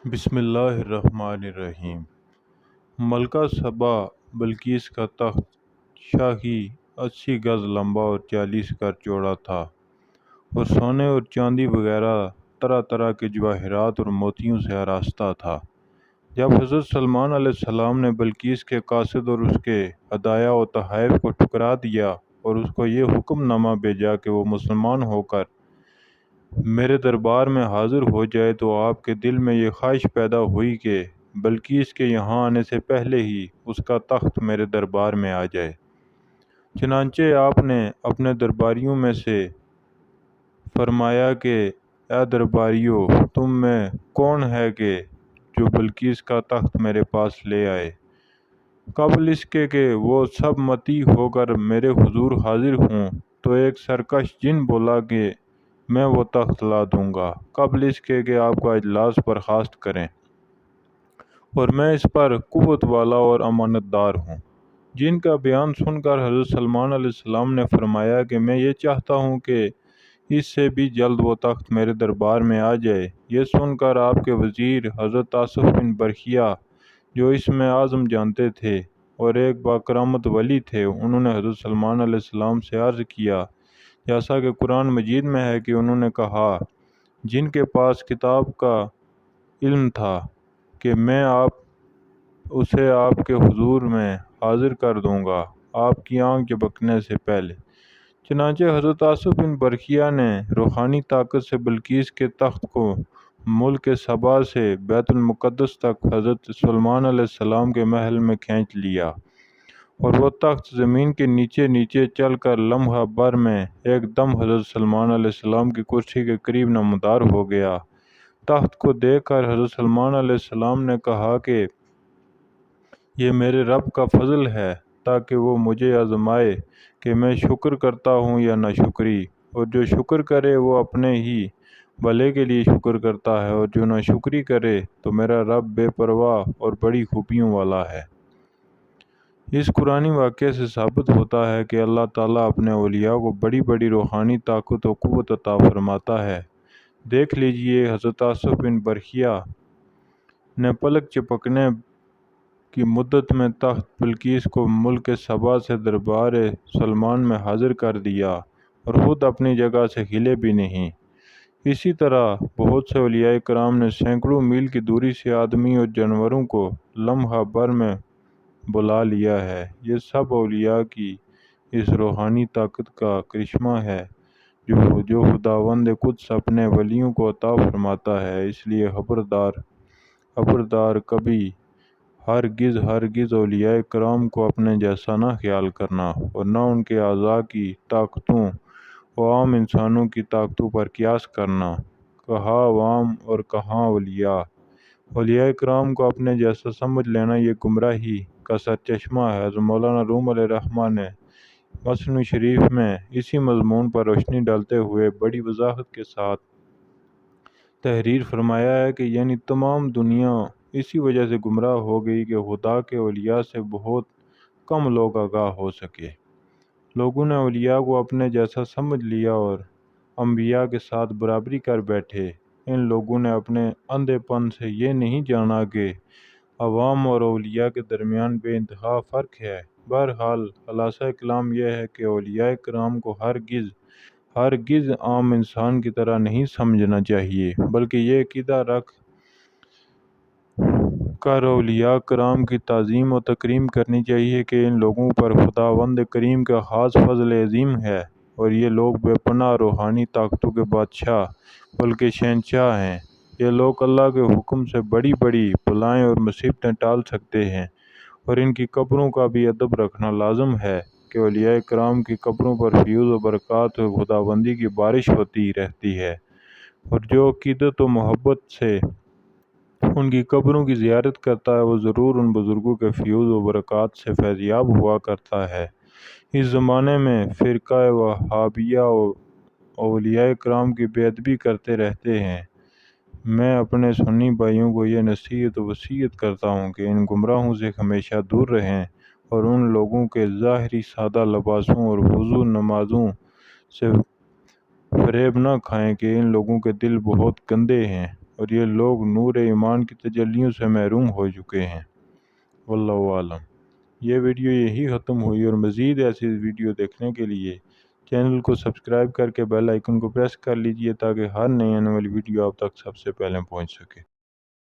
بسم اللہ الرحمن الرحیم۔ ملکہ سبا بلقیس کا تخت شاہی 80 گز لمبا اور 40 گز چوڑا تھا اور سونے اور چاندی وغیرہ طرح طرح کے جواہرات اور موتیوں سے آراستہ تھا۔ جب حضرت سلمان علیہ السلام نے بلقیس کے قاصد اور اس کے ہدایہ و تحائف کو ٹھکرا دیا اور اس کو یہ حکم نامہ بھیجا کہ وہ مسلمان ہو کر میرے دربار میں حاضر ہو جائے، تو آپ کے دل میں یہ خواہش پیدا ہوئی کہ بلقیس کے یہاں آنے سے پہلے ہی اس کا تخت میرے دربار میں آ جائے۔ چنانچہ آپ نے اپنے درباریوں میں سے فرمایا کہ اے درباریوں، تم میں کون ہے کہ جو بلقیس کا تخت میرے پاس لے آئے؟ قبل اس کے کہ وہ سب متی ہو کر میرے حضور حاضر ہوں تو ایک سرکش جن بولا کہ میں وہ تخت لا دوں گا قبل اس کے کہ آپ کا اجلاس برخاست کریں، اور میں اس پر قوت والا اور امانت دار ہوں۔ جن کا بیان سن کر حضرت سلمان علیہ السلام نے فرمایا کہ میں یہ چاہتا ہوں کہ اس سے بھی جلد وہ تخت میرے دربار میں آ جائے۔ یہ سن کر آپ کے وزیر حضرت آصف بن برخیہ، جو اسم اعظم جانتے تھے اور ایک باکرامت ولی تھے، انہوں نے حضرت سلمان علیہ السلام سے عرض کیا، جیسا کہ قرآن مجید میں ہے کہ انہوں نے کہا، جن کے پاس کتاب کا علم تھا کہ میں اسے آپ کے حضور میں حاضر کر دوں گا آپ کی آنکھ جھپکنے سے پہلے۔ چنانچہ حضرت آصف بن برخیہ نے روحانی طاقت سے بلقیس کے تخت کو ملک سبا سے بیت المقدس تک حضرت سلمان علیہ السلام کے محل میں کھینچ لیا، اور وہ تخت زمین کے نیچے نیچے چل کر لمحہ بھر میں ایک دم حضرت سلمان علیہ السلام کی کرسی کے قریب نمودار ہو گیا۔ تخت کو دیکھ کر حضرت سلمان علیہ السلام نے کہا کہ یہ میرے رب کا فضل ہے، تاکہ وہ مجھے آزمائے کہ میں شکر کرتا ہوں یا ناشکری، اور جو شکر کرے وہ اپنے ہی بھلے کے لیے شکر کرتا ہے، اور جو ناشکری کرے تو میرا رب بے پرواہ اور بڑی خوبیوں والا ہے۔ اس قرآنی واقعے سے ثابت ہوتا ہے کہ اللہ تعالیٰ اپنے اولیاء کو بڑی بڑی روحانی طاقت و قوت عطا فرماتا ہے۔ دیکھ لیجئے، حضرت آصف بن برخیہ نے پلک جھپکنے کی مدت میں تخت بلقیس کو ملک سبا سے دربار سلمان میں حاضر کر دیا اور خود اپنی جگہ سے ہلے بھی نہیں۔ اسی طرح بہت سے اولیاء کرام نے سینکڑوں میل کی دوری سے آدمی اور جانوروں کو لمحہ بھر میں بلا لیا ہے۔ یہ سب اولیاء کی اس روحانی طاقت کا کرشمہ ہے جو خداوند قدس اپنے ولیوں کو عطا فرماتا ہے۔ اس لیے خبردار، کبھی ہرگز اولیاء کرام کو اپنے جیسا نہ خیال کرنا، اور نہ ان کے اعضاء کی طاقتوں و عام انسانوں کی طاقتوں پر قیاس کرنا۔ کہاں عوام اور کہاں اولیاء۔ اولیاء کرام کو اپنے جیسا سمجھ لینا یہ گمراہی کا سرچشمہ ہے۔ حضرت مولانا روم علیہ الرحمہ نے مثنوی شریف میں اسی مضمون پر روشنی ڈالتے ہوئے بڑی وضاحت کے ساتھ تحریر فرمایا ہے کہ یعنی تمام دنیا اسی وجہ سے گمراہ ہو گئی کہ خدا کے اولیاء سے بہت کم لوگ آگاہ ہو سکے۔ لوگوں نے اولیاء کو اپنے جیسا سمجھ لیا اور انبیاء کے ساتھ برابری کر بیٹھے۔ ان لوگوں نے اپنے اندھے پن سے یہ نہیں جانا کہ عوام اور اولیاء کے درمیان بے انتہا فرق ہے۔ بہرحال خلاصہ کلام یہ ہے کہ اولیاء کرام کو ہرگز عام انسان کی طرح نہیں سمجھنا چاہیے، بلکہ یہ عقیدہ رکھ کر اولیاء کرام کی تعظیم و تکریم کرنی چاہیے کہ ان لوگوں پر خداوند کریم کا خاص فضل عظیم ہے، اور یہ لوگ بے پناہ روحانی طاقتوں کے بادشاہ بلکہ شہنشاہ ہیں۔ یہ لوگ اللہ کے حکم سے بڑی بڑی بلائیں اور مصیبتیں ٹال سکتے ہیں، اور ان کی قبروں کا بھی ادب رکھنا لازم ہے کہ اولیاء کرام کی قبروں پر فیوز و برکات و خداوندی کی بارش ہوتی رہتی ہے، اور جو عقیدت و محبت سے ان کی قبروں کی زیارت کرتا ہے وہ ضرور ان بزرگوں کے فیوز و برکات سے فیضیاب ہوا کرتا ہے۔ اس زمانے میں فرقہ وہابیہ اولیاء کرام کی بے ادبی کرتے رہتے ہیں۔ میں اپنے سنی بھائیوں کو یہ نصیحت و وصیت کرتا ہوں کہ ان گمراہوں سے ہمیشہ دور رہیں، اور ان لوگوں کے ظاہری سادہ لباسوں اور وضو نمازوں سے فریب نہ کھائیں کہ ان لوگوں کے دل بہت گندے ہیں، اور یہ لوگ نور ایمان کی تجلیوں سے محروم ہو چکے ہیں۔ واللہ عالم۔ یہ ویڈیو یہی ختم ہوئی، اور مزید ایسی ویڈیو دیکھنے کے لیے چینل کو سبسکرائب کر کے بیل آئیکن کو پریس کر لیجئے تاکہ ہر نئی آنے والی ویڈیو آپ تک سب سے پہلے پہنچ سکے۔